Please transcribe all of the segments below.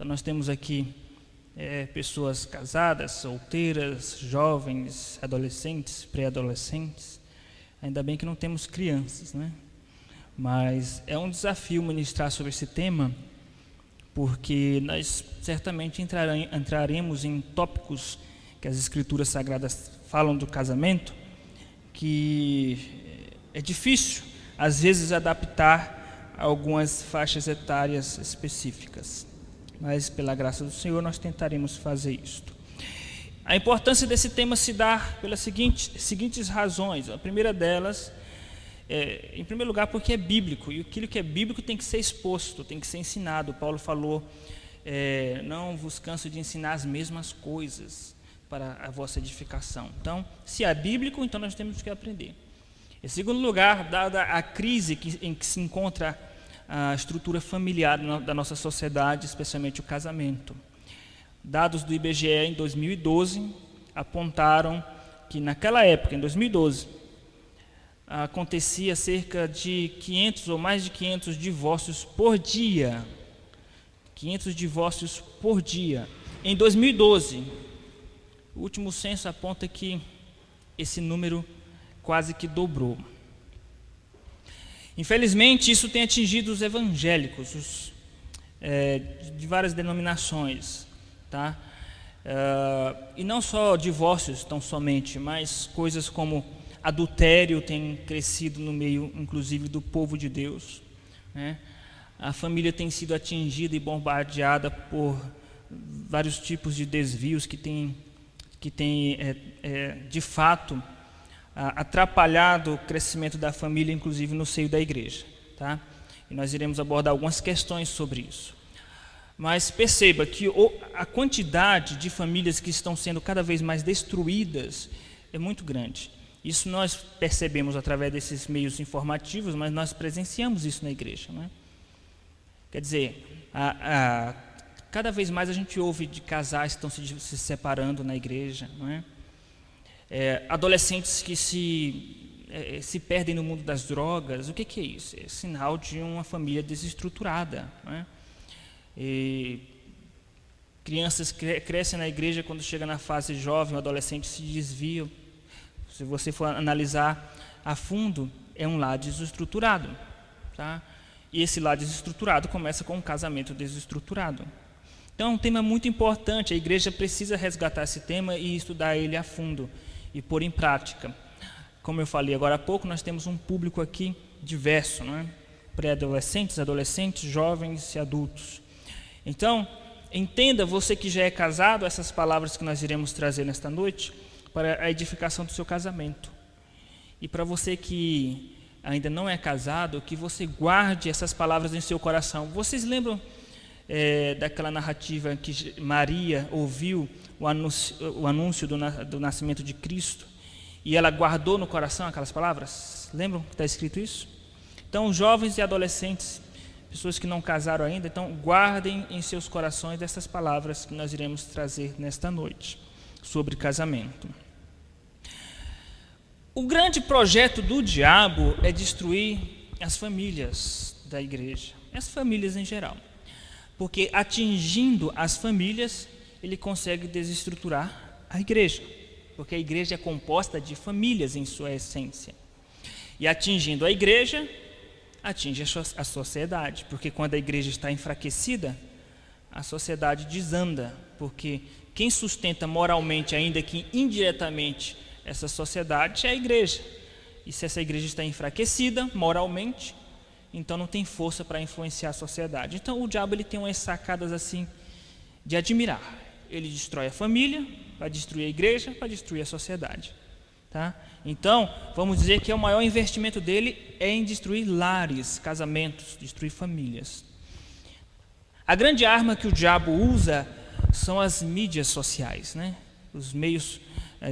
Então, nós temos aqui pessoas casadas, solteiras, jovens, adolescentes, pré-adolescentes. Ainda bem que não temos crianças, né? Mas é um desafio ministrar sobre esse tema, porque nós certamente entraremos em tópicos que as Escrituras Sagradas falam do casamento, que é difícil, às vezes, adaptar a algumas faixas etárias específicas. Mas, pela graça do Senhor, nós tentaremos fazer isto. A importância desse tema se dá pelas seguintes razões. A primeira delas em primeiro lugar, porque é bíblico, e aquilo que é bíblico tem que ser exposto, tem que ser ensinado. Paulo falou, não vos canso de ensinar as mesmas coisas para a vossa edificação. Então, se é bíblico, então nós temos que aprender. Em segundo lugar, dada a crise em que se encontra a estrutura familiar da nossa sociedade, especialmente o casamento. Dados do IBGE em 2012 apontaram que naquela época, em 2012, acontecia cerca de 500 ou mais de 500 divórcios por dia. 500 divórcios por dia. Em 2012, o último censo aponta que esse número quase que dobrou. Infelizmente, isso tem atingido os evangélicos, de várias denominações, tá? E não só divórcios tão somente, mas coisas como adultério tem crescido no meio, inclusive, do povo de Deus, né? A família tem sido atingida e bombardeada por vários tipos de desvios que tem de fato, atrapalhado o crescimento da família, inclusive no seio da igreja, tá? E nós iremos abordar algumas questões sobre isso. Mas perceba que a quantidade de famílias que estão sendo cada vez mais destruídas é muito grande. Isso nós percebemos através desses meios informativos, mas nós presenciamos isso na igreja, né? Quer dizer, cada vez mais a gente ouve de casais que estão se separando na igreja, não é? Adolescentes que se perdem no mundo das drogas. O que é isso? É sinal de uma família desestruturada, não é? E crianças crescem na igreja, quando chega na fase jovem, o adolescente se desvia. Se você for analisar a fundo, é um lar desestruturado, tá? E esse lar desestruturado começa com um casamento desestruturado. Então, é um tema muito importante. A igreja precisa resgatar esse tema e estudar ele a fundo e pôr em prática. Como eu falei agora há pouco, nós temos um público aqui diverso, não é? Pré-adolescentes, adolescentes, jovens e adultos. Então, entenda, você que já é casado, essas palavras que nós iremos trazer nesta noite, para a edificação do seu casamento. E para você que ainda não é casado, que você guarde essas palavras em seu coração. Vocês lembram daquela narrativa que Maria ouviu o anúncio do nascimento de Cristo, e ela guardou no coração aquelas palavras? Lembram que está escrito isso? Então, jovens e adolescentes, pessoas que não casaram ainda, então guardem em seus corações essas palavras que nós iremos trazer nesta noite sobre casamento. O grande projeto do diabo é destruir as famílias da igreja, as famílias em geral, porque atingindo as famílias, ele consegue desestruturar a igreja, porque a igreja é composta de famílias em sua essência, e atingindo a igreja, atinge a sociedade, porque quando a igreja está enfraquecida, a sociedade desanda, porque quem sustenta moralmente, ainda que indiretamente, essa sociedade é a igreja. E se essa igreja está enfraquecida moralmente, então não tem força para influenciar a sociedade. Então o diabo ele tem umas sacadas assim de admirar. Ele destrói a família, vai destruir a igreja, vai destruir a sociedade, tá? Então, vamos dizer que o maior investimento dele é em destruir lares, casamentos, destruir famílias. A grande arma que o diabo usa são as mídias sociais, né? Os meios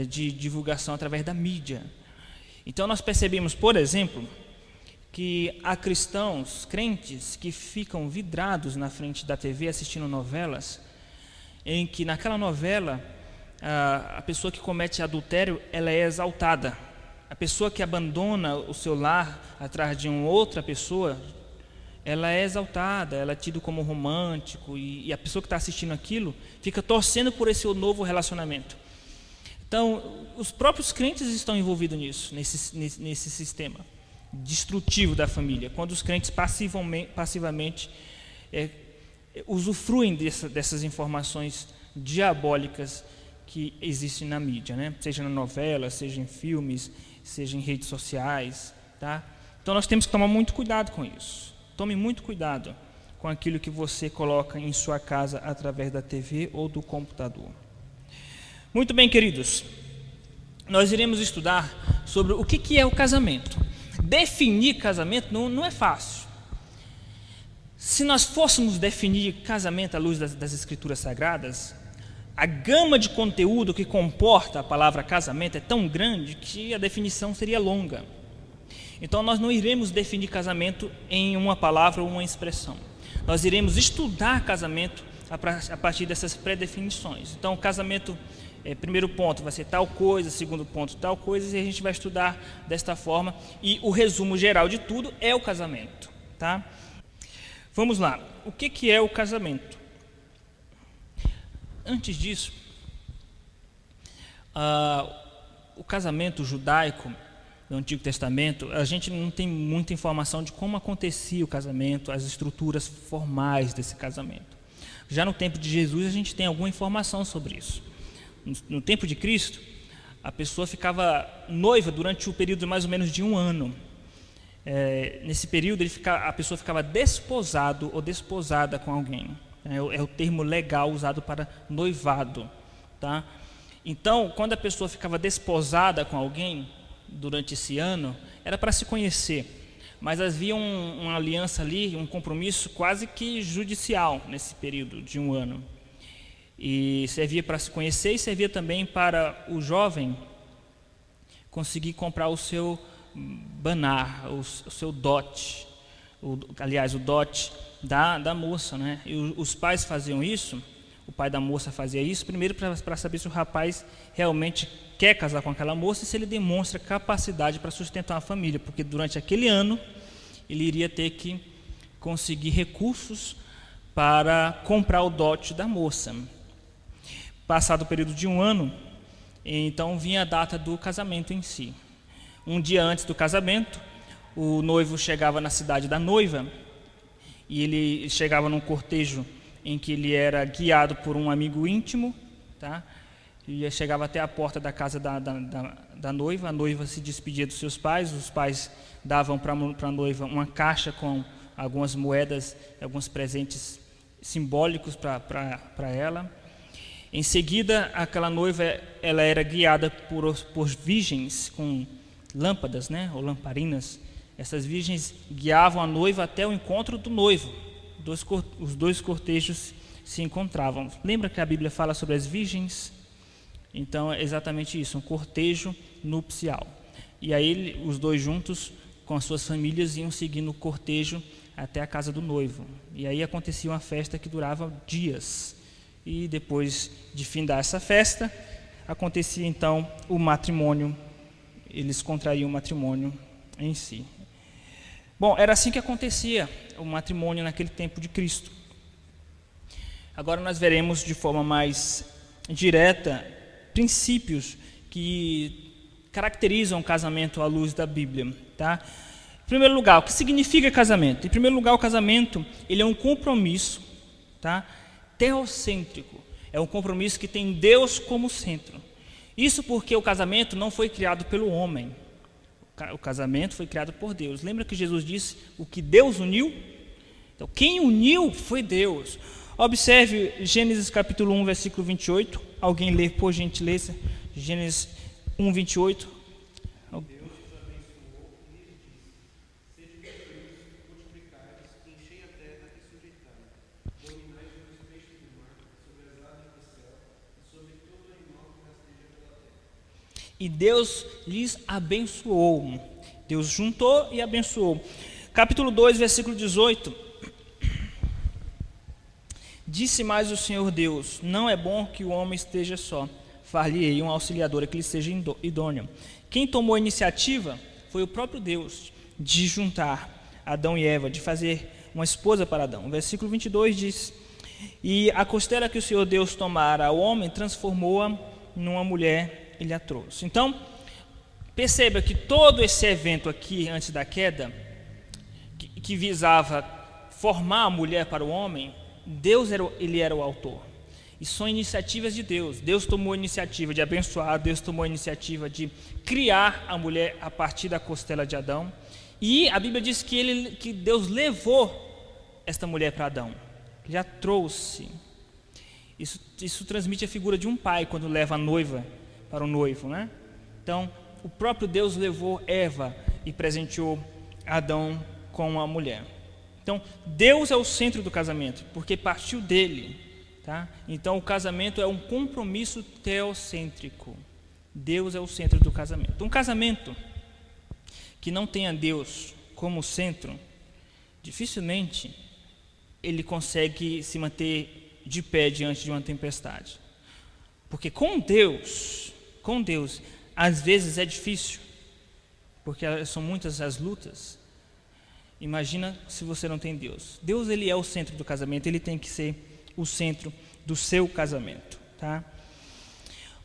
de divulgação através da mídia. Então nós percebemos, por exemplo, que há crentes que ficam vidrados na frente da TV assistindo novelas, em que naquela novela a pessoa que comete adultério, ela é exaltada. A pessoa que abandona o seu lar atrás de uma outra pessoa, ela é exaltada, ela é tida como romântico, e a pessoa que está assistindo aquilo fica torcendo por esse novo relacionamento. Então, os próprios crentes estão envolvidos nisso, nesse sistema destrutivo da família, quando os crentes passivamente usufruem dessas informações diabólicas que existem na mídia, né? Seja na novela, seja em filmes, seja em redes sociais, tá? Então nós temos que tomar muito cuidado com isso. Tome muito cuidado com aquilo que você coloca em sua casa através da TV ou do computador. Muito bem, queridos, nós iremos estudar sobre o que é o casamento. Definir casamento não é fácil. Se nós fôssemos definir casamento à luz das Escrituras Sagradas, a gama de conteúdo que comporta a palavra casamento é tão grande que a definição seria longa. Então nós não iremos definir casamento em uma palavra ou uma expressão. Nós iremos estudar casamento a partir dessas pré-definições. Então o casamento, primeiro ponto vai ser tal coisa, segundo ponto tal coisa, e a gente vai estudar desta forma. E o resumo geral de tudo é o casamento, tá? Vamos lá, o que é o casamento? Antes disso, o casamento judaico do Antigo Testamento, a gente não tem muita informação de como acontecia o casamento, as estruturas formais desse casamento. Já no tempo de Jesus a gente tem alguma informação sobre isso. No tempo de Cristo, a pessoa ficava noiva durante o período de mais ou menos de 1 ano. Nesse período a pessoa ficava desposado ou desposada com alguém. É o termo legal usado para noivado, tá? Então, quando a pessoa ficava desposada com alguém durante esse ano, era para se conhecer, mas havia uma aliança ali, um compromisso quase que judicial nesse período de 1 ano. E servia para se conhecer e servia também para o jovem conseguir comprar o seu banar, o seu dote, o dote da moça, né? E os pais faziam isso, o pai da moça fazia isso, primeiro para saber se o rapaz realmente quer casar com aquela moça e se ele demonstra capacidade para sustentar uma família, porque durante aquele ano ele iria ter que conseguir recursos para comprar o dote da moça. Passado o período de 1 ano, então vinha a data do casamento em si. Um dia antes do casamento, o noivo chegava na cidade da noiva e ele chegava num cortejo em que ele era guiado por um amigo íntimo, tá? E chegava até a porta da casa da noiva. A noiva se despedia dos seus pais, os pais davam para a noiva uma caixa com algumas moedas, alguns presentes simbólicos para ela. Em seguida, aquela noiva ela era guiada por virgens com lâmpadas, né, ou lamparinas. Essas virgens guiavam a noiva até o encontro do noivo. Os dois cortejos se encontravam. Lembra que a Bíblia fala sobre as virgens? Então é exatamente isso, um cortejo nupcial. E aí os dois juntos, com as suas famílias, iam seguindo o cortejo até a casa do noivo. E aí acontecia uma festa que durava dias. E depois de findar essa festa, acontecia então o matrimônio. Eles contraíam o matrimônio em si. Bom, era assim que acontecia o matrimônio naquele tempo de Cristo. Agora nós veremos de forma mais direta princípios que caracterizam o casamento à luz da Bíblia, tá? Em primeiro lugar, o que significa casamento? Em primeiro lugar, o casamento ele é um compromisso, tá? Teocêntrico. É um compromisso que tem Deus como centro. Isso porque o casamento não foi criado pelo homem. O casamento foi criado por Deus. Lembra que Jesus disse o que Deus uniu? Então, quem uniu foi Deus. Observe Gênesis capítulo 1, versículo 28. Alguém lê, por gentileza, Gênesis 1, 28. E Deus lhes abençoou. Deus juntou e abençoou. Capítulo 2, versículo 18. Disse mais o Senhor Deus: não é bom que o homem esteja só. Far-lhe-ei uma auxiliadora que lhe seja idônea. Quem tomou a iniciativa foi o próprio Deus de juntar Adão e Eva, de fazer uma esposa para Adão. O versículo 22 diz: e a costela que o Senhor Deus tomara ao homem, transformou-a numa mulher e lhe a trouxe. Então, perceba que todo esse evento aqui, antes da queda, que visava formar a mulher para o homem, Deus ele era o autor. E são iniciativas de Deus. Deus tomou a iniciativa de abençoar, Deus tomou a iniciativa de criar a mulher a partir da costela de Adão. E a Bíblia diz que Deus levou esta mulher para Adão, ele a trouxe. Isso transmite a figura de um pai quando leva a noiva para o noivo, né? Então, o próprio Deus levou Eva e presenteou Adão com a mulher. Então, Deus é o centro do casamento, porque partiu dele. Tá? Então, o casamento é um compromisso teocêntrico. Deus é o centro do casamento. Um casamento que não tenha Deus como centro, dificilmente ele consegue se manter de pé diante de uma tempestade. Porque com Deus, às vezes é difícil, porque são muitas as lutas. Imagina se você não tem Deus. Deus, ele é o centro do casamento, ele tem que ser o centro do seu casamento, tá?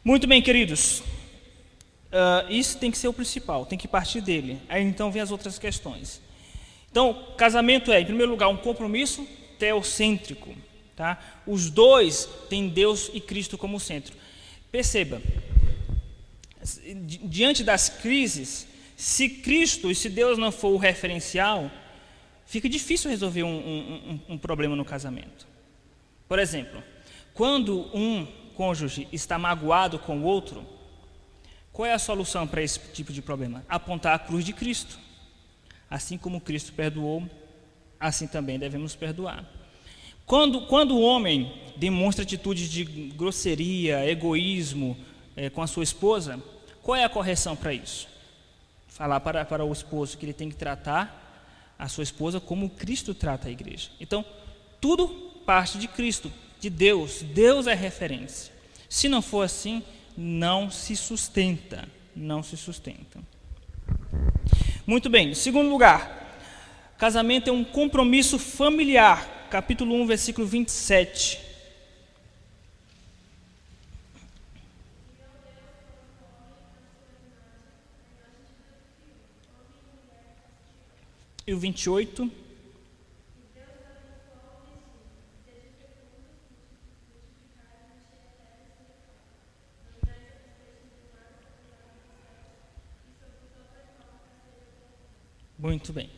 Muito bem, queridos, isso tem que ser o principal, tem que partir dele. Aí então vem as outras questões. Então, casamento é, em primeiro lugar, um compromisso teocêntrico, tá? Os dois têm Deus e Cristo como centro. Perceba, diante das crises, se Cristo e se Deus não for o referencial, fica difícil resolver um problema no casamento. Por exemplo, quando um cônjuge está magoado com o outro, qual é a solução para esse tipo de problema? Apontar a cruz de Cristo. Assim como Cristo perdoou, assim também devemos perdoar. Quando o homem demonstra atitudes de grosseria, egoísmo com a sua esposa, qual é a correção para isso? Falar para o esposo que ele tem que tratar a sua esposa como Cristo trata a igreja. Então, tudo parte de Cristo, de Deus. Deus é referência. Se não for assim, não se sustenta. Não se sustenta. Muito bem. Segundo lugar, casamento é um compromisso familiar. Capítulo 1, versículo 27. E o 28. Muito bem.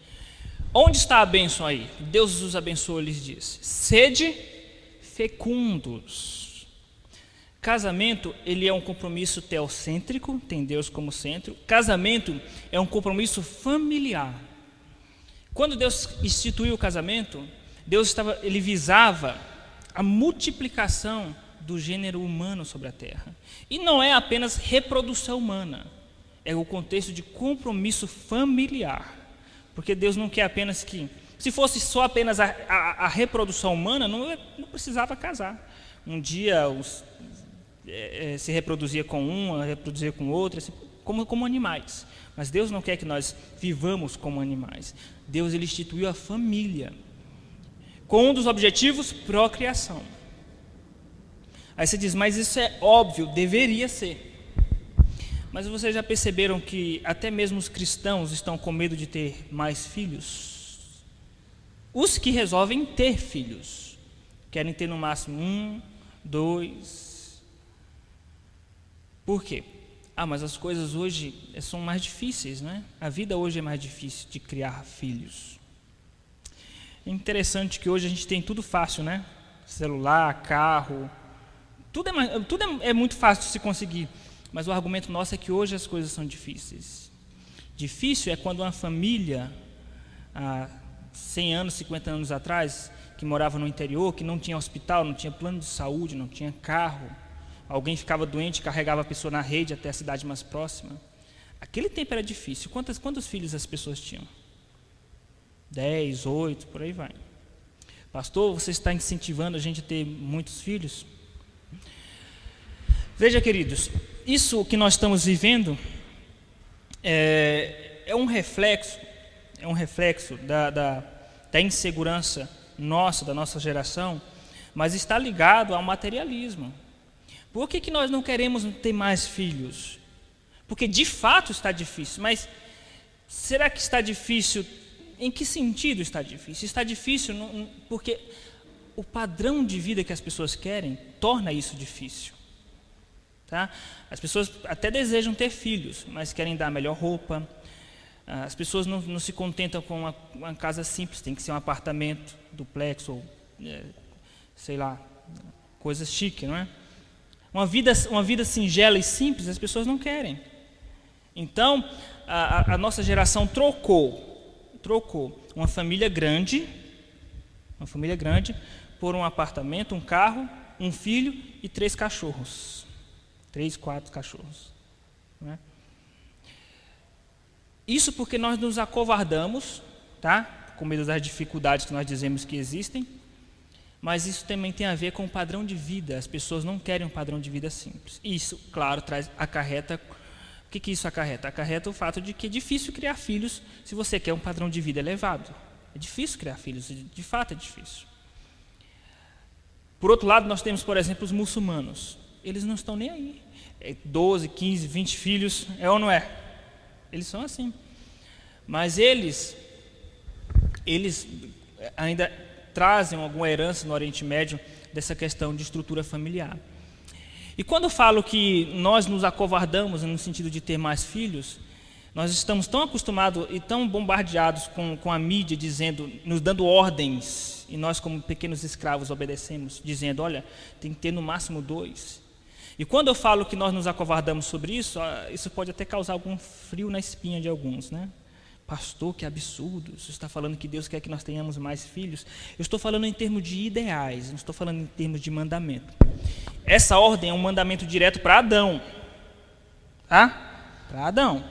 Onde está a bênção aí? Deus os abençoa, lhes diz: sede fecundos. Casamento, ele é um compromisso teocêntrico, tem Deus como centro. Casamento é um compromisso familiar. Quando Deus instituiu o casamento, ele visava a multiplicação do gênero humano sobre a terra. E não é apenas reprodução humana, é o contexto de compromisso familiar. Porque Deus não quer apenas que... Se fosse só apenas a reprodução humana, não precisava casar. Um dia se reproduzia com um, reproduzia com outro, assim, como animais. Mas Deus não quer que nós vivamos como animais. Deus, ele instituiu a família, com um dos objetivos, procriação. Aí você diz, mas isso é óbvio, deveria ser. Mas vocês já perceberam que até mesmo os cristãos estão com medo de ter mais filhos? Os que resolvem ter filhos querem ter no máximo 1, 2. Por quê? Mas as coisas hoje são mais difíceis, né? A vida hoje é mais difícil de criar filhos. É interessante que hoje a gente tem tudo fácil, né? Celular, carro, tudo é muito fácil de se conseguir. Mas o argumento nosso é que hoje as coisas são difíceis. Difícil é quando uma família, há 100 anos, 50 anos atrás, que morava no interior, que não tinha hospital, não tinha plano de saúde, não tinha carro, alguém ficava doente, carregava a pessoa na rede até a cidade mais próxima. Aquele tempo era difícil. Quantos filhos as pessoas tinham? 10, 8, por aí vai. Pastor, você está incentivando a gente a ter muitos filhos? Veja, queridos, isso que nós estamos vivendo é um reflexo da da insegurança nossa, da nossa geração, mas está ligado ao materialismo. Por que nós não queremos ter mais filhos? Porque de fato está difícil, mas será que está difícil? Em que sentido está difícil? Está difícil porque o padrão de vida que as pessoas querem torna isso difícil. Tá? As pessoas até desejam ter filhos, mas querem dar melhor roupa. As pessoas não se contentam com uma casa simples, tem que ser um apartamento, duplex ou, sei lá, coisa chique, não é? Uma vida singela e simples, as pessoas não querem. Então, a nossa geração trocou uma família grande por um apartamento, um carro, um filho e 3 cachorros. 3, 4 cachorros. Não é? Isso porque nós nos acovardamos, tá? Com medo das dificuldades que nós dizemos que existem, mas isso também tem a ver com o padrão de vida. As pessoas não querem um padrão de vida simples. Isso, claro, acarreta. O que isso acarreta? Acarreta o fato de que é difícil criar filhos se você quer um padrão de vida elevado. É difícil criar filhos, de fato é difícil. Por outro lado, nós temos, por exemplo, os muçulmanos. Eles não estão nem aí. 12, 15, 20 filhos, é ou não é? Eles são assim. Mas eles ainda trazem alguma herança no Oriente Médio dessa questão de estrutura familiar. E quando eu falo que nós nos acovardamos no sentido de ter mais filhos, nós estamos tão acostumados e tão bombardeados com a mídia nos dando ordens, e nós como pequenos escravos obedecemos, dizendo, olha, tem que ter no máximo 2. E quando eu falo que nós nos acovardamos sobre isso, isso pode até causar algum frio na espinha de alguns, né? Pastor, que absurdo, você está falando que Deus quer que nós tenhamos mais filhos. Eu estou falando em termos de ideais, não estou falando em termos de mandamento. Essa ordem é um mandamento direto para Adão, tá? Para Adão.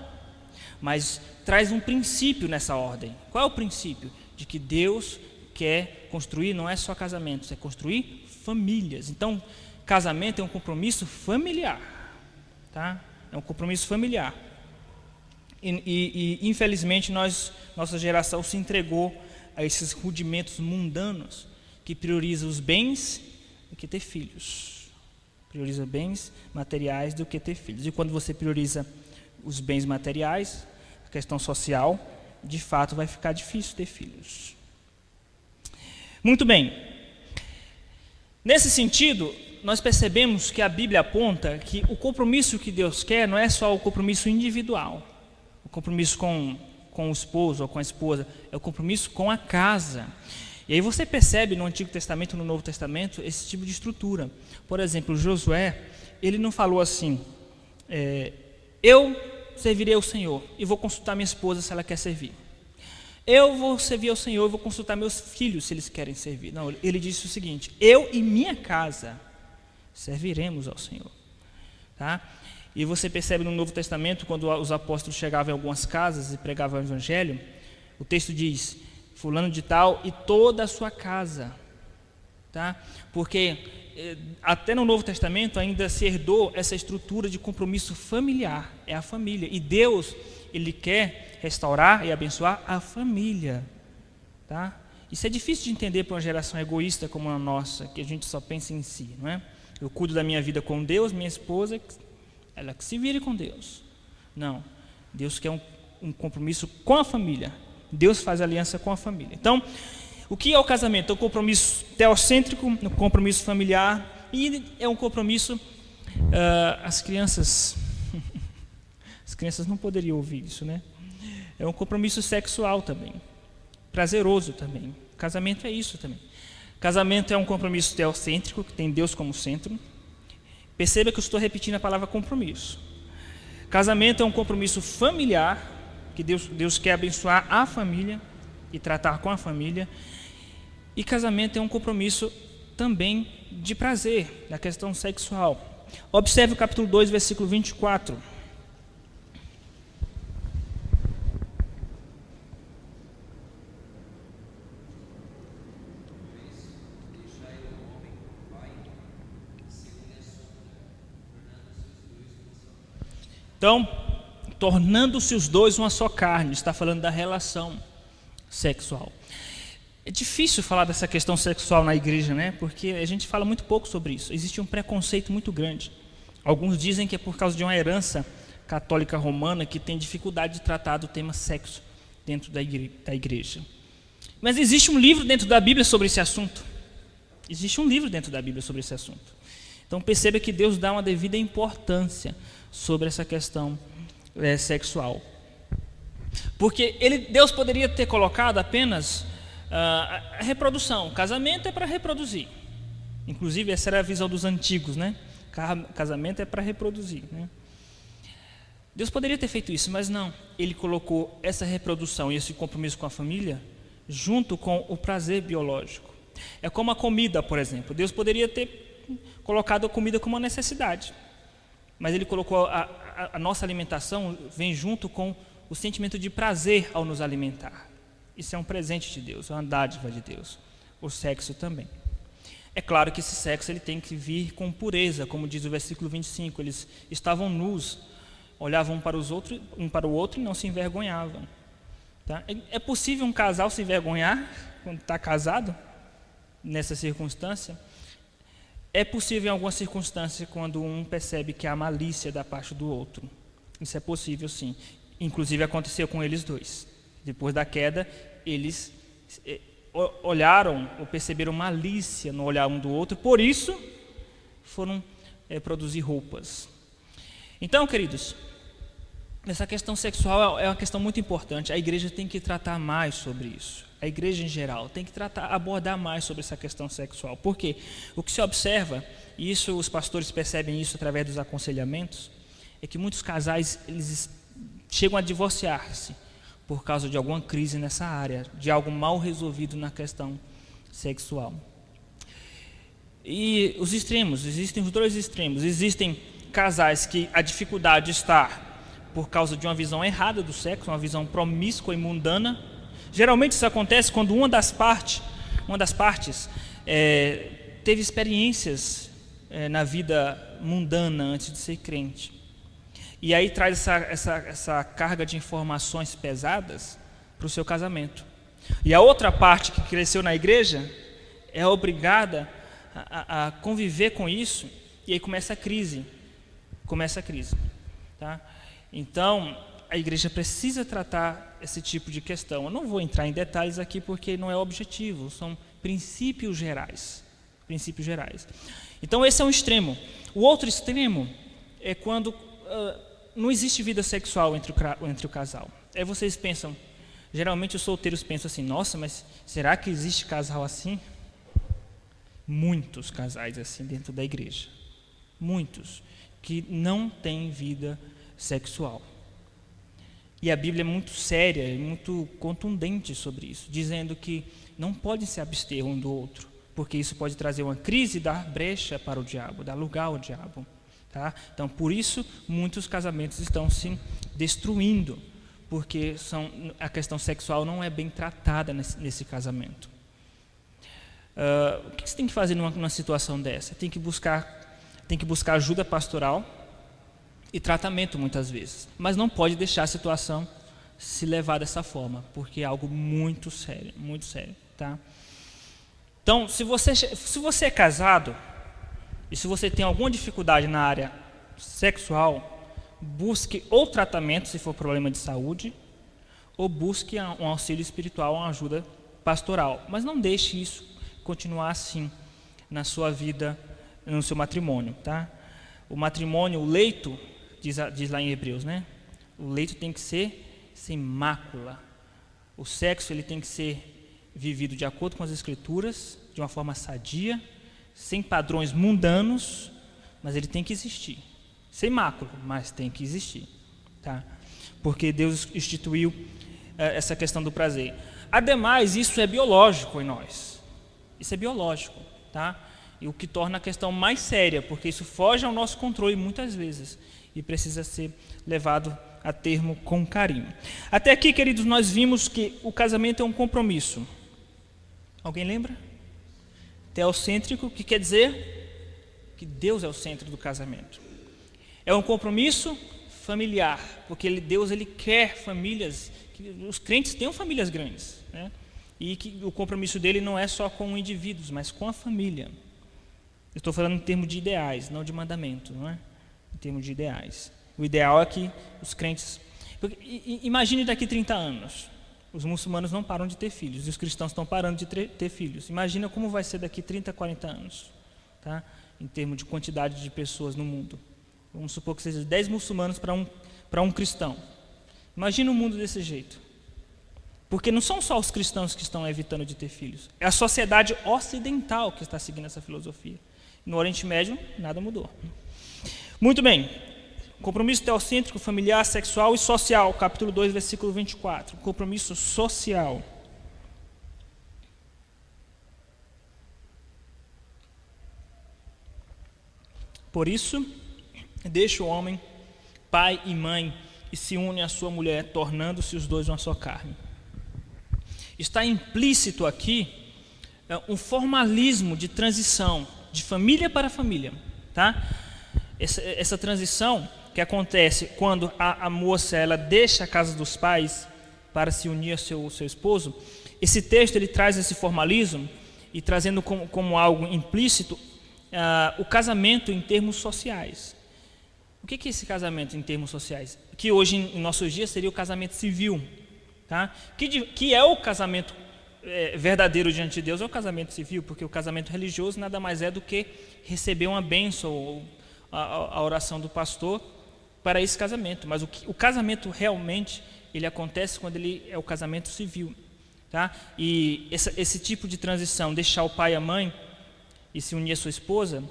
Mas traz um princípio nessa ordem. Qual é o princípio? De que Deus quer construir, não é só casamentos, é construir famílias. Então, casamento é um compromisso familiar, tá? É um compromisso familiar. E infelizmente, nossa geração se entregou a esses rudimentos mundanos que priorizam os bens do que ter filhos. Prioriza bens materiais do que ter filhos. E quando você prioriza os bens materiais, a questão social, de fato vai ficar difícil ter filhos. Muito bem. Nesse sentido, nós percebemos que a Bíblia aponta que o compromisso que Deus quer não é só o compromisso individual, o compromisso com o esposo ou com a esposa, é o compromisso com a casa. E aí você percebe no Antigo Testamento e no Novo Testamento esse tipo de estrutura. Por exemplo, Josué, ele não falou assim, eu servirei ao Senhor e vou consultar minha esposa se ela quer servir. Eu vou servir ao Senhor e vou consultar meus filhos se eles querem servir. Não, ele disse o seguinte, eu e minha casa serviremos ao Senhor. Tá? E você percebe no Novo Testamento, quando os apóstolos chegavam em algumas casas e pregavam o Evangelho, o texto diz, fulano de tal e toda a sua casa. Tá? Porque até no Novo Testamento ainda se herdou essa estrutura de compromisso familiar, é a família. E Deus, Ele quer restaurar e abençoar a família. Tá? Isso é difícil de entender para uma geração egoísta como a nossa, que a gente só pensa em si, não é? Eu cuido da minha vida com Deus, minha esposa, ela que se vire com Deus. Não, Deus quer um compromisso com a família. Deus faz aliança com a família. Então, o que é o casamento? É um compromisso teocêntrico, um compromisso familiar e é um compromisso... as crianças não poderiam ouvir isso, né? É um compromisso sexual também, prazeroso também. Casamento é isso também. Casamento é um compromisso teocêntrico, que tem Deus como centro. Perceba que eu estou repetindo a palavra compromisso. Casamento é um compromisso familiar, que Deus quer abençoar a família e tratar com a família. E casamento é um compromisso também de prazer, na questão sexual. Observe o capítulo 2, versículo 24. Então, tornando-se os dois uma só carne, está falando da relação sexual. É difícil falar dessa questão sexual na igreja, né? Porque a gente fala muito pouco sobre isso. Existe um preconceito muito grande. Alguns dizem que é por causa de uma herança católica romana que tem dificuldade de tratar do tema sexo dentro da igreja. Mas existe um livro dentro da Bíblia sobre esse assunto. Existe um livro dentro da Bíblia sobre esse assunto. Então perceba que Deus dá uma devida importância sobre essa questão sexual. Porque Deus poderia ter colocado apenas a reprodução. Casamento é para reproduzir. Inclusive essa era a visão dos antigos, né? Casamento é para reproduzir, né? Deus poderia ter feito isso, mas não. Ele colocou essa reprodução e esse compromisso com a família junto com o prazer biológico. É como a comida, por exemplo. Deus poderia ter colocado a comida como uma necessidade, mas Ele colocou a nossa alimentação vem junto com o sentimento de prazer ao nos alimentar. Isso é um presente de Deus, é uma dádiva de Deus. O sexo também. É claro que esse sexo ele tem que vir com pureza, como diz o versículo 25. Eles estavam nus, olhavam um para o outro e não se envergonhavam. Tá? É possível um casal se envergonhar quando está casado? Nessa circunstância? É possível em algumas circunstâncias quando um percebe que há malícia da parte do outro. Isso é possível sim. Inclusive aconteceu com eles dois. Depois da queda, eles olharam ou perceberam malícia no olhar um do outro, por isso foram produzir roupas. Então, queridos, essa questão sexual é uma questão muito importante. A igreja tem que tratar mais sobre isso. A igreja em geral tem que abordar mais sobre essa questão sexual. Por quê? O que se observa, e isso os pastores percebem isso através dos aconselhamentos, é que muitos casais eles chegam a divorciar-se por causa de alguma crise nessa área, de algo mal resolvido na questão sexual. E os extremos, existem os dois extremos. Existem casais que a dificuldade está por causa de uma visão errada do sexo, uma visão promíscua e mundana. Geralmente isso acontece quando uma das partes teve experiências na vida mundana antes de ser crente. E aí traz essa carga de informações pesadas para o seu casamento. E a outra parte que cresceu na igreja é obrigada a conviver com isso, e aí começa a crise. Tá? Então, a igreja precisa tratar esse tipo de questão. Eu não vou entrar em detalhes aqui porque não é objetivo, são princípios gerais. Então, esse é um extremo. O outro extremo é quando não existe vida sexual entre o casal. Aí vocês pensam, geralmente os solteiros pensam assim, nossa, mas será que existe casal assim? Muitos casais assim dentro da igreja. Muitos que não têm vida sexual. E a Bíblia é muito séria e muito contundente sobre isso, dizendo que não podem se abster um do outro, porque isso pode trazer uma crise e dar brecha para o diabo, dar lugar ao diabo. Tá? Então, por isso, muitos casamentos estão se destruindo, porque a questão sexual não é bem tratada nesse casamento. O que você tem que fazer numa situação dessa? Tem que buscar ajuda pastoral e tratamento muitas vezes, mas não pode deixar a situação se levar dessa forma, porque é algo muito sério, tá? Então, se você é casado e se você tem alguma dificuldade na área sexual, busque ou tratamento se for problema de saúde, ou busque um auxílio espiritual, uma ajuda pastoral, mas não deixe isso continuar assim na sua vida, no seu matrimônio, tá? O matrimônio, o leito, diz lá em Hebreus, né? O leito tem que ser sem mácula. O sexo ele tem que ser vivido de acordo com as Escrituras, de uma forma sadia, sem padrões mundanos, mas ele tem que existir. Sem mácula, mas tem que existir, tá? Porque Deus instituiu essa questão do prazer. Ademais, isso é biológico em nós. Isso é biológico, tá? E o que torna a questão mais séria, porque isso foge ao nosso controle muitas vezes e precisa ser levado a termo com carinho. Até aqui, queridos, nós vimos que o casamento é um compromisso. Alguém lembra? Teocêntrico, que quer dizer que Deus é o centro do casamento. É um compromisso familiar, porque Deus quer famílias, que os crentes tenham famílias grandes, né? e que o compromisso dele não é só com indivíduos, mas com a família. Eu estou falando em termos de ideais, não de mandamento, não é? Em termos de ideais. O ideal é que os crentes... Imagine daqui 30 anos, os muçulmanos não param de ter filhos, e os cristãos estão parando de ter filhos. Imagina como vai ser daqui 30, 40 anos, tá? Em termos de quantidade de pessoas no mundo. Vamos supor que seja 10 muçulmanos para um cristão. Imagina um mundo desse jeito. Porque não são só os cristãos que estão evitando de ter filhos. É a sociedade ocidental que está seguindo essa filosofia. No Oriente Médio, nada mudou. Muito bem. Compromisso teocêntrico, familiar, sexual e social. Capítulo 2, versículo 24. Compromisso social. Por isso, deixa o homem, pai e mãe, e se une à sua mulher, tornando-se os dois uma só carne. Está implícito aqui um formalismo de transição de família para família, tá? Essa transição que acontece quando a moça ela deixa a casa dos pais para se unir ao seu esposo. Esse texto ele traz esse formalismo e trazendo como algo implícito o casamento em termos sociais. O que é esse casamento em termos sociais? Que hoje em nossos dias seria o casamento civil, tá? Que é o casamento verdadeiro diante de Deus, é o casamento civil, porque o casamento religioso nada mais é do que receber uma bênção ou a oração do pastor para esse casamento. Mas o casamento realmente ele acontece quando ele é o casamento civil, tá? E esse tipo de transição, deixar o pai e a mãe e se unir à sua esposa,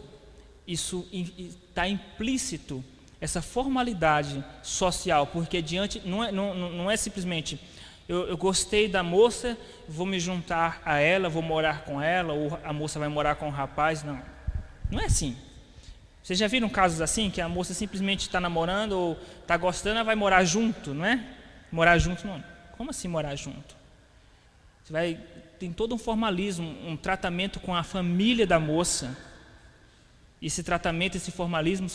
isso está implícito essa formalidade social, porque não é simplesmente eu gostei da moça, vou me juntar a ela, vou morar com ela, ou a moça vai morar com o rapaz. Não é assim. Vocês já viram casos assim, que a moça simplesmente está namorando ou está gostando, ela vai morar junto, não é? Morar junto não. Como assim morar junto? Tem todo um formalismo, um tratamento com a família da moça. Esse tratamento, esse formalismo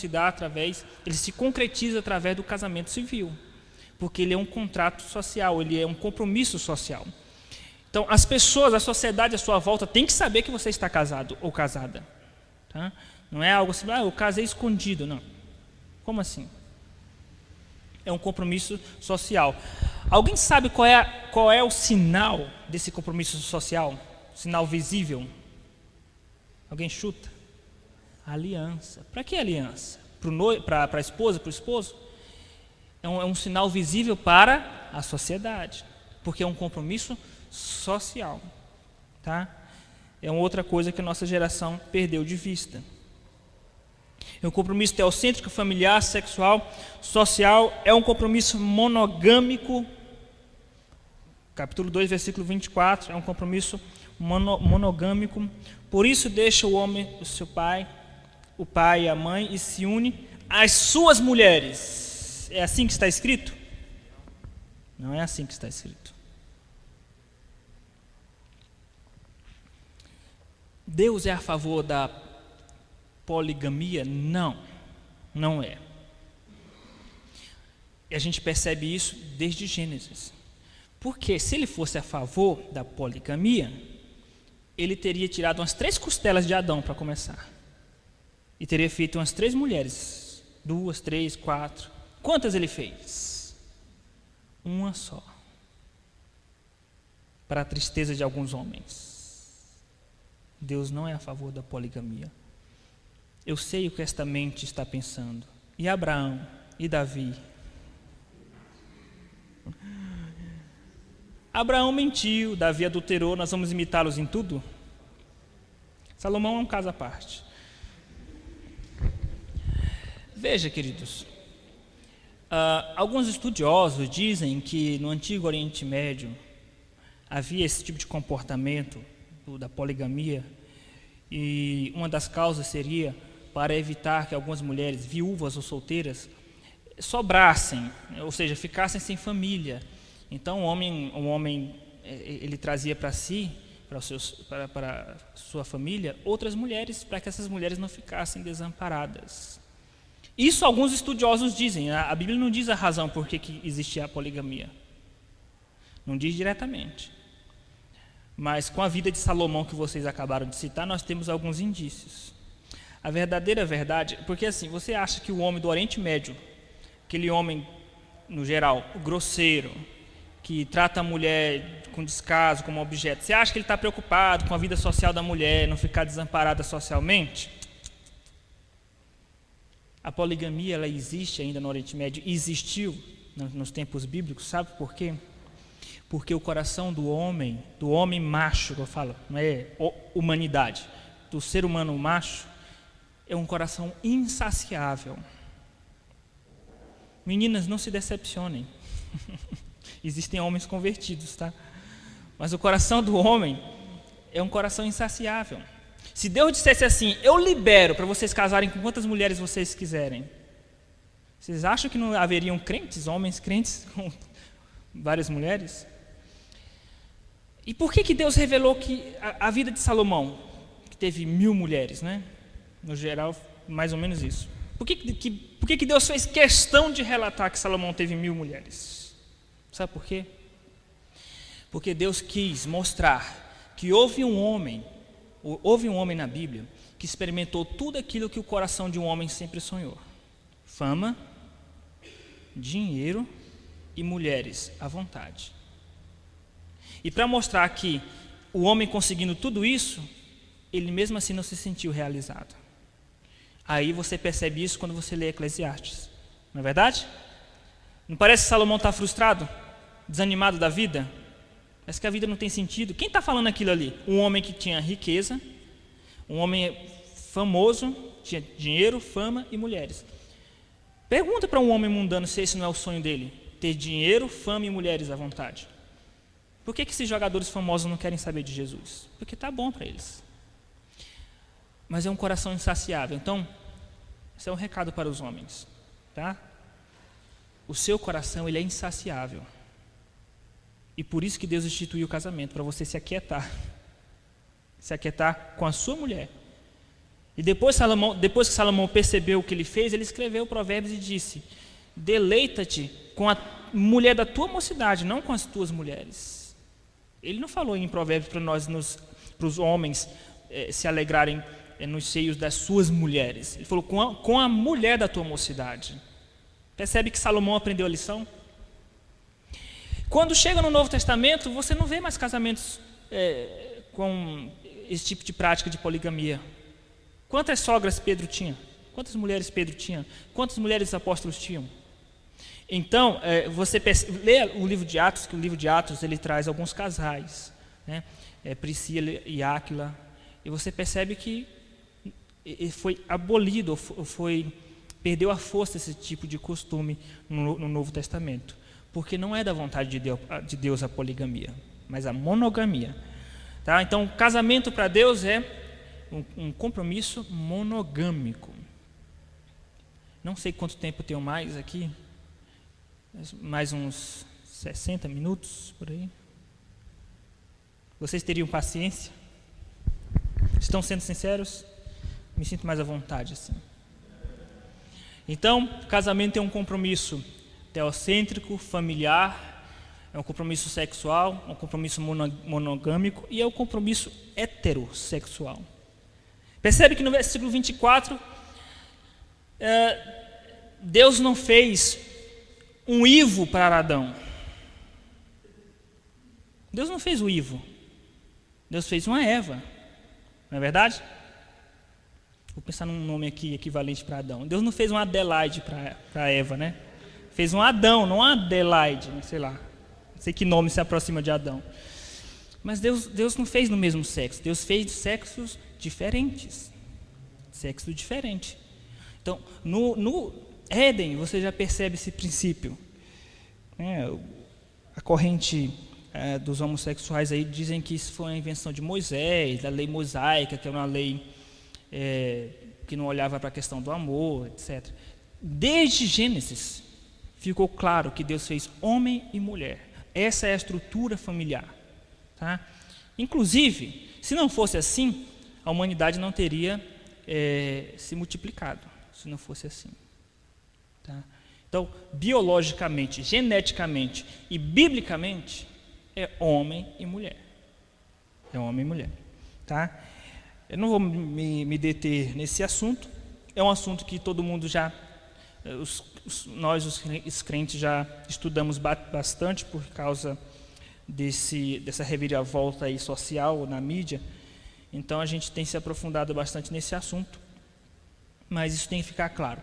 ele se concretiza através do casamento civil, porque ele é um contrato social, ele é um compromisso social. Então, as pessoas, a sociedade à sua volta tem que saber que você está casado ou casada, tá? Não é algo assim, eu casei escondido, não. Como assim? É um compromisso social. Alguém sabe qual é o sinal desse compromisso social? Sinal visível? Alguém chuta? Aliança. Para que aliança? Para a esposa, para o esposo? É um sinal visível para a sociedade, porque é um compromisso social, tá? É uma outra coisa que a nossa geração perdeu de vista. É um compromisso teocêntrico, familiar, sexual, social, é um compromisso monogâmico. Capítulo 2, versículo 24, é um compromisso monogâmico. Por isso deixa o homem o pai e a mãe, e se une às suas mulheres. É assim que está escrito? Não é assim que está escrito. Deus é a favor da poligamia? Não, não é. E a gente percebe isso desde Gênesis. Porque se ele fosse a favor da poligamia, ele teria tirado umas 3 costelas de Adão para começar. E teria feito umas 3 mulheres. 2, 3, 4. Quantas ele fez? Uma só. Para a tristeza de alguns homens. Deus não é a favor da poligamia. Eu sei o que esta mente está pensando. E Abraão? E Davi? Abraão mentiu, Davi adulterou, nós vamos imitá-los em tudo? Salomão é um caso à parte. Veja, queridos, alguns estudiosos dizem que no Antigo Oriente Médio havia esse tipo de comportamento da poligamia, e uma das causas seria para evitar que algumas mulheres viúvas ou solteiras sobrassem, ou seja, ficassem sem família. Então o homem ele trazia para si, para sua família, outras mulheres, para que essas mulheres não ficassem desamparadas. Isso alguns estudiosos dizem. A Bíblia não diz a razão por que existia a poligamia. Não diz diretamente. Mas com a vida de Salomão que vocês acabaram de citar, nós temos alguns indícios. A verdadeira verdade, porque assim, você acha que o homem do Oriente Médio, aquele homem, no geral, grosseiro, que trata a mulher com descaso, como objeto, você acha que ele está preocupado com a vida social da mulher, não ficar desamparada socialmente? A poligamia, ela existe ainda no Oriente Médio, existiu nos tempos bíblicos, sabe por quê? Porque o coração do homem macho, que eu falo, não é humanidade, do ser humano macho, é um coração insaciável. Meninas, não se decepcionem. Existem homens convertidos, tá? Mas o coração do homem é um coração insaciável. Se Deus dissesse assim, eu libero para vocês casarem com quantas mulheres vocês quiserem, vocês acham que não haveriam crentes, homens crentes com várias mulheres? E por que Deus revelou que a vida de Salomão, que teve 1000 mulheres, né? No geral, mais ou menos isso. Por que Deus fez questão de relatar que Salomão teve 1000 mulheres? Sabe por quê? Porque Deus quis mostrar que houve um homem na Bíblia que experimentou tudo aquilo que o coração de um homem sempre sonhou: fama, dinheiro e mulheres à vontade. E para mostrar que o homem conseguindo tudo isso, ele mesmo assim não se sentiu realizado. Aí você percebe isso quando você lê Eclesiastes, não é verdade? Não parece que Salomão está frustrado, desanimado da vida? Parece que a vida não tem sentido. Quem está falando aquilo ali? Um homem que tinha riqueza, um homem famoso, tinha dinheiro, fama e mulheres. Pergunta para um homem mundano se esse não é o sonho dele: ter dinheiro, fama e mulheres à vontade. Por que esses jogadores famosos não querem saber de Jesus? Porque está bom para eles. Mas é um coração insaciável. Então, esse é um recado para os homens, tá? O seu coração, ele é insaciável. E por isso que Deus instituiu o casamento, para você se aquietar. Se aquietar com a sua mulher. E depois que Salomão percebeu o que ele fez, ele escreveu Provérbios e disse: deleita-te com a mulher da tua mocidade, não com as tuas mulheres. Ele não falou em Provérbios para os homens se alegrarem nos seios das suas mulheres. Ele falou com a mulher da tua mocidade. Percebe que Salomão aprendeu a lição? Quando chega no Novo Testamento, você não vê mais casamentos com esse tipo de prática de poligamia. Quantas sogras Pedro tinha? Quantas mulheres Pedro tinha? Quantas mulheres os apóstolos tinham? Então, você lê o livro de Atos, que o livro de Atos ele traz alguns casais, né? Priscila e Áquila, e você percebe que foi abolido, perdeu a força esse tipo de costume no Novo Testamento, porque não é da vontade de Deus a poligamia, mas a monogamia. Tá? Então, o casamento para Deus é um compromisso monogâmico. Não sei quanto tempo tenho mais aqui, mais uns 60 minutos, por aí. Vocês teriam paciência? Estão sendo sinceros? Me sinto mais à vontade assim. Então, casamento é um compromisso teocêntrico, familiar, é um compromisso sexual, é um compromisso monogâmico e é um compromisso heterossexual. Percebe que no versículo 24, Deus não fez um Ivo para Adão. Deus não fez o Ivo. Deus fez uma Eva. Não é verdade? Vou pensar num nome aqui equivalente para Adão. Deus não fez uma Adelaide para Eva, né? Fez um Adão, não uma Adelaide, sei lá. Não sei que nome se aproxima de Adão. Mas Deus não fez no mesmo sexo. Deus fez sexos diferentes. Sexo diferente. Então, no Éden, você já percebe esse princípio. A corrente dos homossexuais aí dizem que isso foi uma invenção de Moisés, da lei mosaica, que é uma lei que não olhava para a questão do amor, etc. Desde Gênesis, ficou claro que Deus fez homem e mulher. Essa é a estrutura familiar. Tá? Inclusive, se não fosse assim, a humanidade não teria se multiplicado, se não fosse assim. Tá? Então, biologicamente, geneticamente e biblicamente, é homem e mulher. É homem e mulher. Tá? Eu não vou me deter nesse assunto. É um assunto que todo mundo já, nós os crentes já estudamos bastante por causa dessa reviravolta aí social na mídia. Então a gente tem se aprofundado bastante nesse assunto, mas isso tem que ficar claro.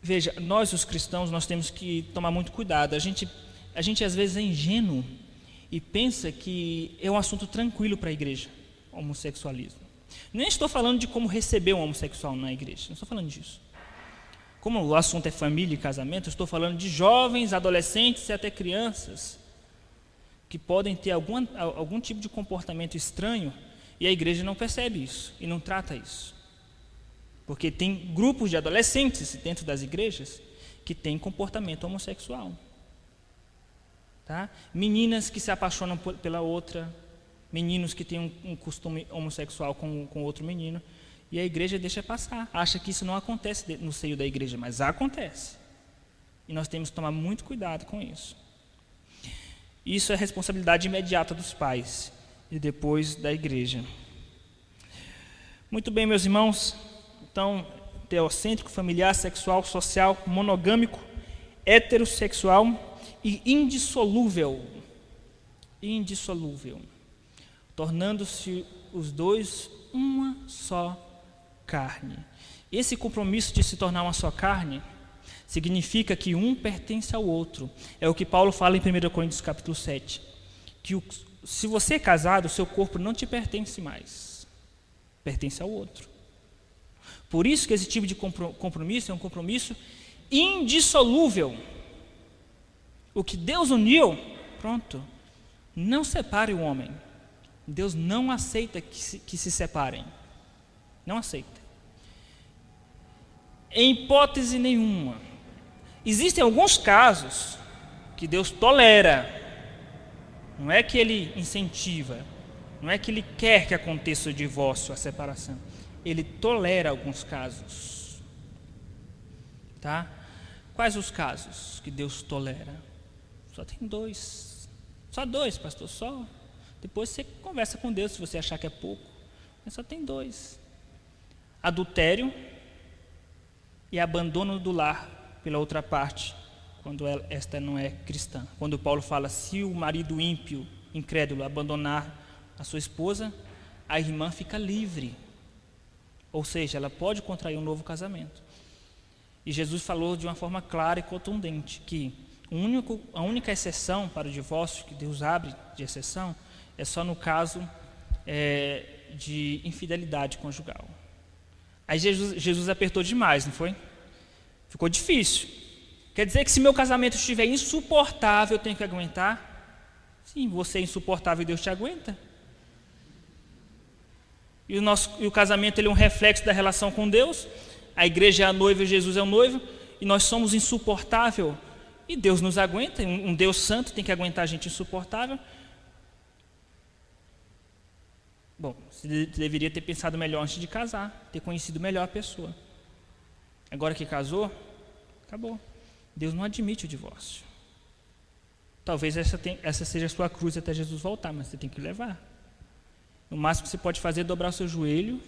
Veja, nós os cristãos, nós temos que tomar muito cuidado. A gente às vezes é ingênuo e pensa que é um assunto tranquilo para a igreja, homossexualismo. Nem estou falando de como receber um homossexual na igreja, não estou falando disso. Como o assunto é família e casamento, eu estou falando de jovens, adolescentes e até crianças que podem ter algum tipo de comportamento estranho e a igreja não percebe isso e não trata isso. Porque tem grupos de adolescentes dentro das igrejas que têm comportamento homossexual. Tá? Meninas que se apaixonam pela outra, meninos que têm um costume homossexual com outro menino, e a igreja deixa passar, acha que isso não acontece no seio da igreja, mas acontece. E nós temos que tomar muito cuidado com isso. Isso é responsabilidade imediata dos pais e depois da igreja. Muito bem, meus irmãos. Então, teocêntrico, familiar, sexual, social, monogâmico, heterossexual e indissolúvel. Indissolúvel. Tornando-se os dois uma só carne. Esse compromisso de se tornar uma só carne significa que um pertence ao outro. É o que Paulo fala em 1 Coríntios capítulo 7. Que se você é casado, o seu corpo não te pertence mais. Pertence ao outro. Por isso que esse tipo de compromisso é um compromisso indissolúvel. O que Deus uniu, pronto. Não separe o homem. Deus não aceita que se separem. Não aceita. Em hipótese nenhuma. Existem alguns casos que Deus tolera. Não é que Ele incentiva. Não é que Ele quer que aconteça o divórcio, a separação. Ele tolera alguns casos. Tá? Quais os casos que Deus tolera? Só tem 2. Só 2, pastor, só. Depois você conversa com Deus se você achar que é pouco. Mas só tem 2. Adultério e abandono do lar pela outra parte, quando esta não é cristã. Quando Paulo fala, se o marido ímpio, incrédulo, abandonar a sua esposa, a irmã fica livre. Ou seja, ela pode contrair um novo casamento. E Jesus falou de uma forma clara e contundente que a única exceção para o divórcio que Deus abre de exceção é só no caso de infidelidade conjugal. Aí Jesus apertou demais, não foi? Ficou difícil. Quer dizer que se meu casamento estiver insuportável, eu tenho que aguentar? Sim, você é insuportável e Deus te aguenta. E o casamento ele é um reflexo da relação com Deus. A igreja é a noiva e Jesus é o noivo. E nós somos insuportável. E Deus nos aguenta. Um Deus santo tem que aguentar a gente insuportável. Bom, você deveria ter pensado melhor antes de casar. Ter conhecido melhor a pessoa. Agora que casou, acabou. Deus não admite o divórcio. Talvez essa seja a sua cruz até Jesus voltar, mas você tem que levar. O máximo que você pode fazer é dobrar o seu joelho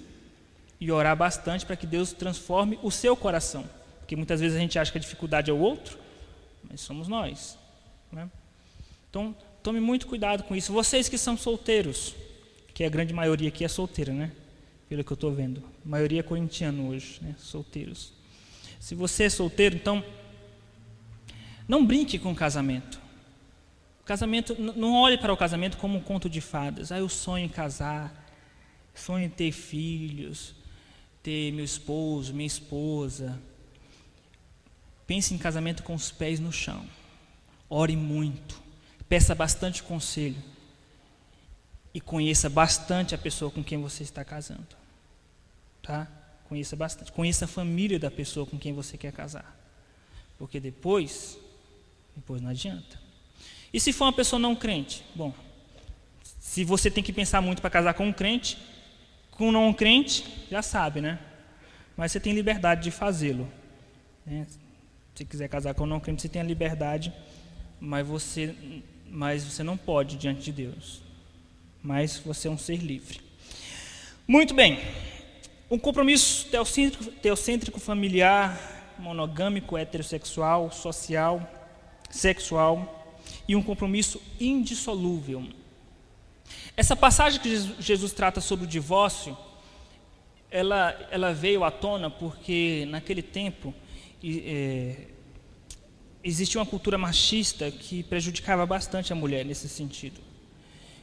e orar bastante para que Deus transforme o seu coração. Porque muitas vezes a gente acha que a dificuldade é o outro, mas somos nós. Né? Então, tome muito cuidado com isso. Vocês que são solteiros, que a grande maioria aqui é solteira, né? Pelo que eu estou vendo. A maioria é corintiano hoje, né? Solteiros. Se você é solteiro, então, não brinque com o casamento. Casamento, não olhe para o casamento como um conto de fadas. Eu sonho em casar, sonho em ter filhos, ter meu esposo, minha esposa. Pense em casamento com os pés no chão. Ore muito, peça bastante conselho e conheça bastante a pessoa com quem você está casando. Tá? Conheça bastante. Conheça a família da pessoa com quem você quer casar. Porque depois não adianta. E se for uma pessoa não crente? Bom, se você tem que pensar muito para casar com um crente, com um não crente, já sabe, né? Mas você tem liberdade de fazê-lo. Né? Se quiser casar com um não crente, você tem a liberdade, mas você não pode diante de Deus. mas você é um ser livre. Muito bem. Um compromisso teocêntrico familiar, monogâmico, heterossexual, social, sexual e um compromisso indissolúvel. Essa passagem que Jesus trata sobre o divórcio, ela veio à tona porque naquele tempo existia uma cultura machista que prejudicava bastante a mulher nesse sentido.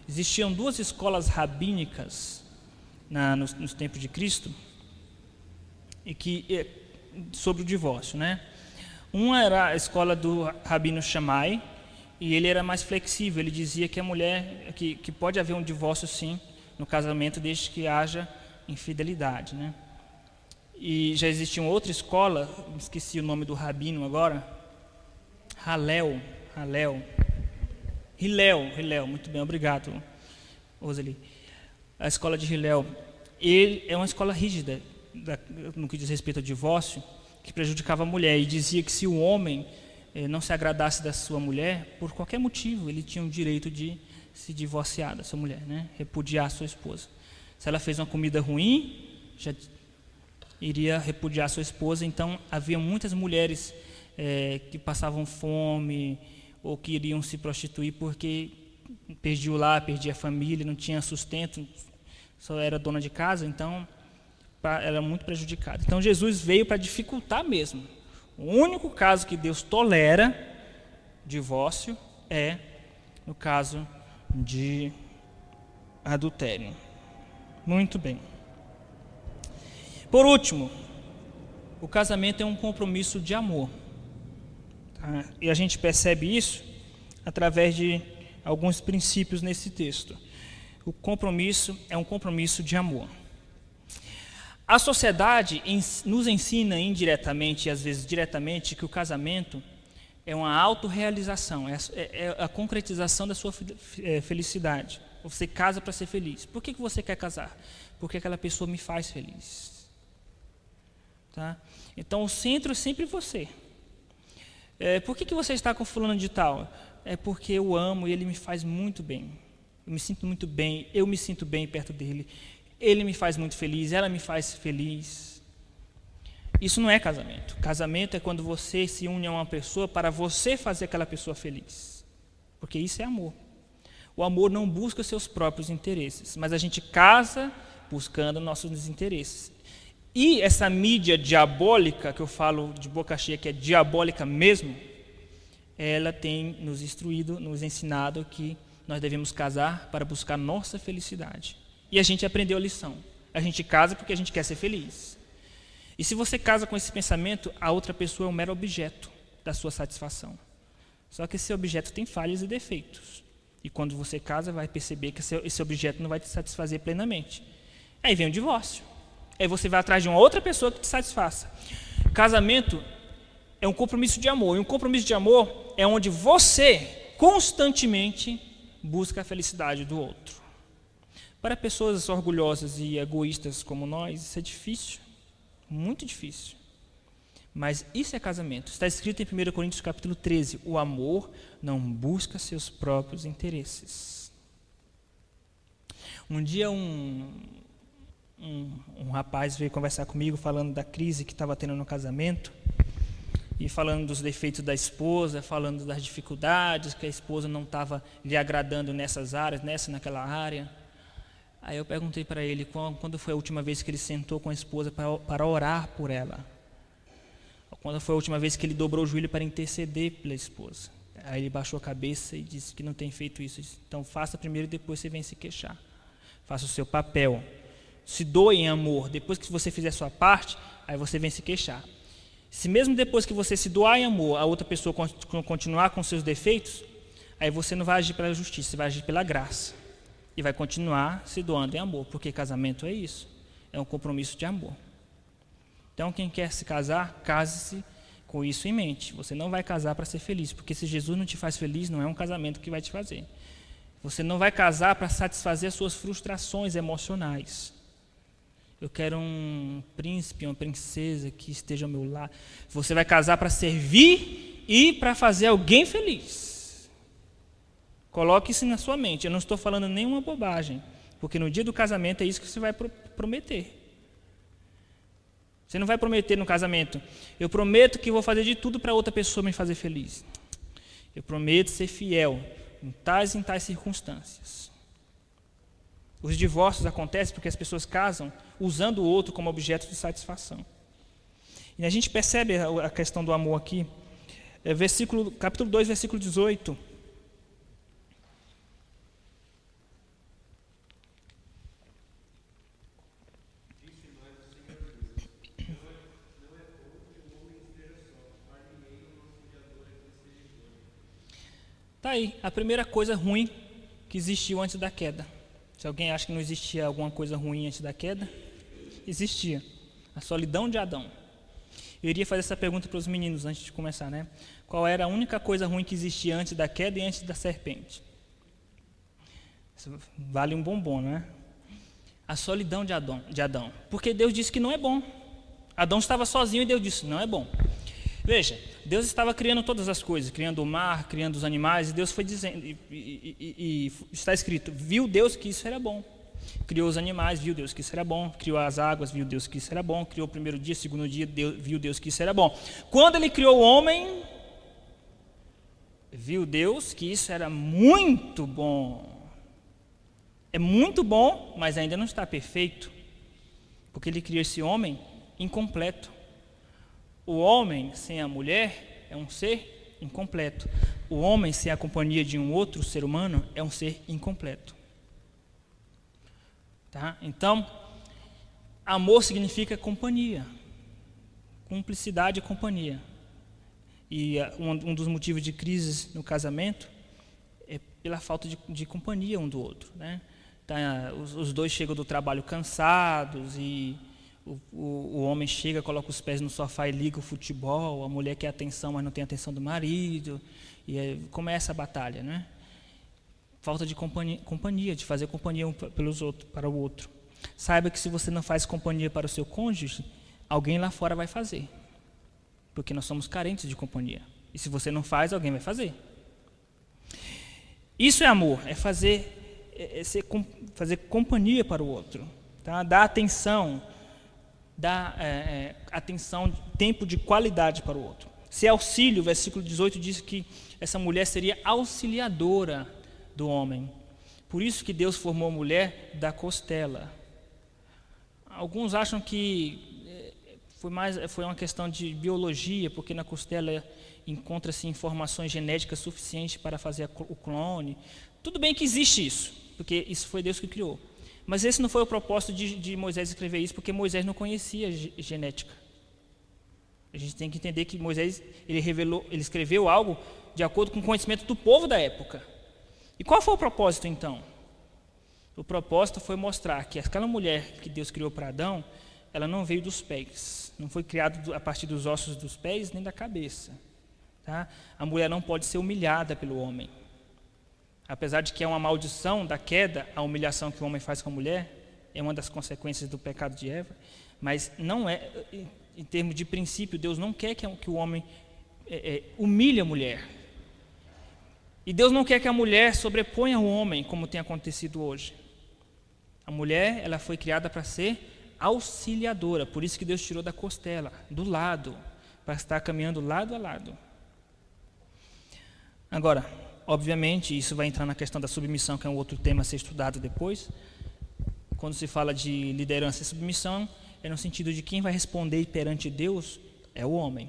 Existiam duas escolas rabínicas nos tempos de Cristo sobre o divórcio, né? Uma era a escola do Rabino Shammai, e ele era mais flexível. Ele dizia que a mulher que pode haver um divórcio sim no casamento desde que haja infidelidade, né? E já existia uma outra escola, esqueci o nome do rabino agora, Hillel, muito bem, obrigado, Roseli. A escola de Hillel, ele é uma escola rígida no que diz respeito ao divórcio, que prejudicava a mulher, e dizia que se o homem não se agradasse da sua mulher, por qualquer motivo, ele tinha o direito de se divorciar da sua mulher, né? Repudiar a sua esposa. Se ela fez uma comida ruim, já iria repudiar a sua esposa. Então, havia muitas mulheres que passavam fome ou que iriam se prostituir porque perdia o lar, perdia a família, não tinha sustento, só era dona de casa, então era muito prejudicada. Então, Jesus veio para dificultar mesmo. O único caso que Deus tolera divórcio é no caso de adultério. Muito bem. Por último, o casamento é um compromisso de amor. Tá? E a gente percebe isso através de alguns princípios nesse texto. O compromisso é um compromisso de amor. A sociedade nos ensina indiretamente e às vezes diretamente que o casamento é uma autorrealização, é a concretização da sua felicidade. Você casa para ser feliz. Por que você quer casar? Porque aquela pessoa me faz feliz. Tá? Então o centro é sempre você. Por que você está com fulano de tal? É porque eu amo e ele me faz muito bem. Eu me sinto muito bem, eu me sinto bem perto dele. Ele me faz muito feliz, ela me faz feliz. Isso não é casamento. Casamento é quando você se une a uma pessoa para você fazer aquela pessoa feliz. Porque isso é amor. O amor não busca seus próprios interesses, mas a gente casa buscando nossos interesses. E essa mídia diabólica, que eu falo de boca cheia, que é diabólica mesmo, ela tem nos instruído, nos ensinado que nós devemos casar para buscar nossa felicidade. E a gente aprendeu a lição. A gente casa porque a gente quer ser feliz. E se você casa com esse pensamento, a outra pessoa é um mero objeto da sua satisfação. Só que esse objeto tem falhas e defeitos. E quando você casa, vai perceber que esse objeto não vai te satisfazer plenamente. Aí vem o divórcio. Aí você vai atrás de uma outra pessoa que te satisfaça. Casamento é um compromisso de amor. E um compromisso de amor é onde você constantemente busca a felicidade do outro. Para pessoas orgulhosas e egoístas como nós, isso é difícil, muito difícil. Mas isso é casamento. Está escrito em 1 Coríntios capítulo 13, o amor não busca seus próprios interesses. Um dia um rapaz veio conversar comigo falando da crise que estava tendo no casamento, e falando dos defeitos da esposa, falando das dificuldades, que a esposa não estava lhe agradando nessas áreas, naquela área. Aí eu perguntei para ele quando foi a última vez que ele sentou com a esposa para orar por ela. Quando foi a última vez que ele dobrou o joelho para interceder pela esposa. Aí ele baixou a cabeça e disse que não tem feito isso. Disse, então faça primeiro e depois você vem se queixar. Faça o seu papel. Se doe em amor. Depois que você fizer a sua parte, aí você vem se queixar. Se mesmo depois que você se doar em amor, a outra pessoa continuar com seus defeitos, aí você não vai agir pela justiça, você vai agir pela graça. E vai continuar se doando em amor, porque casamento é isso, é um compromisso de amor. Então, quem quer se casar, case-se com isso em mente. Você não vai casar para ser feliz, porque se Jesus não te faz feliz, não é um casamento que vai te fazer. Você não vai casar para satisfazer as suas frustrações emocionais. Eu quero um príncipe, uma princesa que esteja ao meu lado. Você vai casar para servir e para fazer alguém feliz. Coloque isso na sua mente. Eu não estou falando nenhuma bobagem, porque no dia do casamento é isso que você vai prometer. Você não vai prometer no casamento: eu prometo que vou fazer de tudo para outra pessoa me fazer feliz. Eu prometo ser fiel em tais circunstâncias. Os divórcios acontecem porque as pessoas casam usando o outro como objeto de satisfação. E a gente percebe a questão do amor aqui. Capítulo 2, versículo 18. Está aí, a primeira coisa ruim que existiu antes da queda. Se alguém acha que não existia alguma coisa ruim antes da queda, existia. A solidão de Adão. Eu iria fazer essa pergunta para os meninos antes de começar, né? Qual era a única coisa ruim que existia antes da queda e antes da serpente? Isso vale um bombom, não é? A solidão de Adão. Porque Deus disse que não é bom. Adão estava sozinho e Deus disse: não é bom. Veja, Deus estava criando todas as coisas, criando o mar, criando os animais, e Deus foi dizendo, e está escrito: viu Deus que isso era bom. Criou os animais, viu Deus que isso era bom. Criou as águas, viu Deus que isso era bom. Criou o primeiro dia, segundo dia, viu Deus que isso era bom. Quando ele criou o homem, viu Deus que isso era muito bom. É muito bom, mas ainda não está perfeito, porque ele criou esse homem incompleto. O homem sem a mulher é um ser incompleto. O homem sem a companhia de um outro ser humano é um ser incompleto. Tá? Então, amor significa companhia, cumplicidade e companhia. E um dos motivos de crise no casamento é pela falta de companhia um do outro, né? Tá, os dois chegam do trabalho cansados e o homem chega, coloca os pés no sofá e liga o futebol. A mulher quer atenção, mas não tem atenção do marido, e aí começa a batalha, né? Falta de companhia, de fazer companhia um para o outro. Saiba que se você não faz companhia para o seu cônjuge, alguém lá fora vai fazer, porque nós somos carentes de companhia. E se você não faz, alguém vai fazer. Isso é amor, é fazer companhia para o outro, tá? Dar atenção, tempo de qualidade para o outro. Ser auxílio, versículo 18 diz que essa mulher seria auxiliadora do homem. Por isso que Deus formou a mulher da costela. Alguns acham que foi uma questão de biologia, porque na costela encontra-se informações genéticas suficientes para fazer o clone. Tudo bem que existe isso, porque isso foi Deus que criou. Mas esse não foi o propósito de Moisés escrever isso, porque Moisés não conhecia genética. A gente tem que entender que Moisés ele escreveu algo de acordo com o conhecimento do povo da época. E qual foi o propósito então? O propósito foi mostrar que aquela mulher que Deus criou para Adão, ela não veio dos pés, não foi criada a partir dos ossos dos pés nem da cabeça. Tá? A mulher não pode ser humilhada pelo homem. Apesar de que é uma maldição da queda, a humilhação que o homem faz com a mulher, é uma das consequências do pecado de Eva, mas não é, em termos de princípio, Deus não quer que o homem humilhe a mulher. E Deus não quer que a mulher sobreponha o homem, como tem acontecido hoje. A mulher, ela foi criada para ser auxiliadora, por isso que Deus tirou da costela, do lado, para estar caminhando lado a lado. Agora, obviamente, isso vai entrar na questão da submissão, que é um outro tema a ser estudado depois. Quando se fala de liderança e submissão, é no sentido de quem vai responder perante Deus é o homem.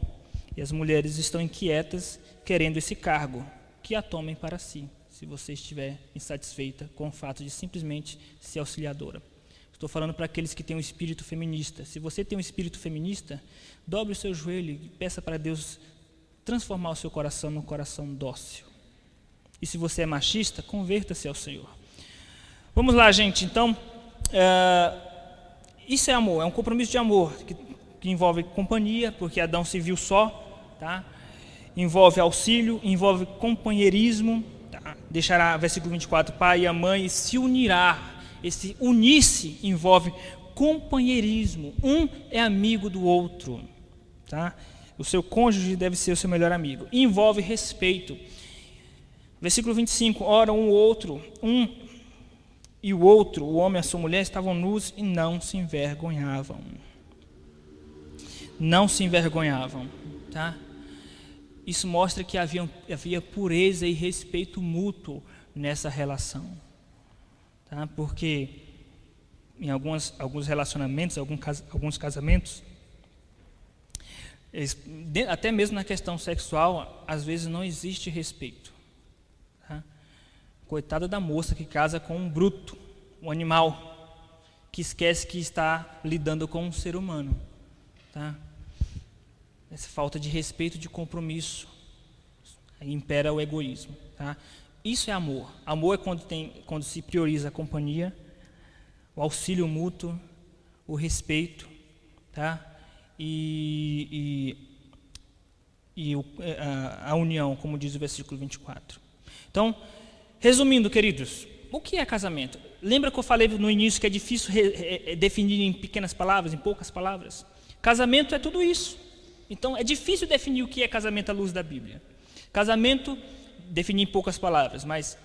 E as mulheres estão inquietas, querendo esse cargo, que a tomem para si, se você estiver insatisfeita com o fato de simplesmente ser auxiliadora. Estou falando para aqueles que têm um espírito feminista. Se você tem um espírito feminista, dobre o seu joelho e peça para Deus transformar o seu coração num coração dócil. E se você é machista, converta-se ao Senhor. Vamos lá, gente. Então, isso é amor, é um compromisso de amor que envolve companhia, porque Adão se viu só, tá? Envolve auxílio, envolve companheirismo, tá? Deixará, versículo 24, pai e a mãe se unirá. Esse unir-se envolve companheirismo, um é amigo do outro, tá? O seu cônjuge deve ser o seu melhor amigo. Envolve respeito. Versículo 25, ora um e o outro, o homem e a sua mulher, estavam nus e não se envergonhavam. Não se envergonhavam, tá? Isso mostra que havia pureza e respeito mútuo nessa relação, tá? Porque em alguns relacionamentos, alguns casamentos, até mesmo na questão sexual, às vezes não existe respeito, tá? Coitada da moça que casa com um bruto, um animal, que esquece que está lidando com um ser humano, tá? Essa falta de respeito, de compromisso, aí impera o egoísmo, tá? Isso é amor. Amor é quando se prioriza a companhia, o auxílio mútuo, o respeito, tá? A união, como diz o versículo 24. Então, resumindo, queridos, o que é casamento? Lembra que eu falei no início que é difícil definir em pequenas palavras, em poucas palavras? Casamento é tudo isso. Então, é difícil definir o que é casamento à luz da Bíblia. Casamento, definir em poucas palavras, mas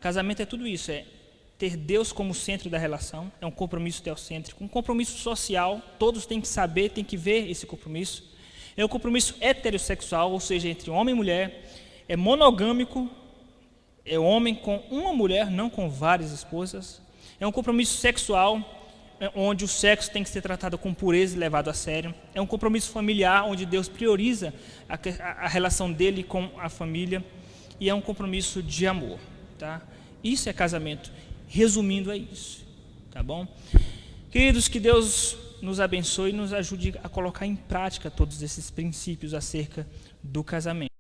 casamento é tudo isso, é ter Deus como centro da relação, é um compromisso teocêntrico, um compromisso social, todos têm que saber, têm que ver esse compromisso. É um compromisso heterossexual, ou seja, entre homem e mulher, é monogâmico, é homem com uma mulher, não com várias esposas. É um compromisso sexual, onde o sexo tem que ser tratado com pureza e levado a sério. É um compromisso familiar, onde Deus prioriza a relação dele com a família. E é um compromisso de amor, tá? Isso é casamento. Resumindo, é isso, tá bom? Queridos, que Deus nos abençoe e nos ajude a colocar em prática todos esses princípios acerca do casamento.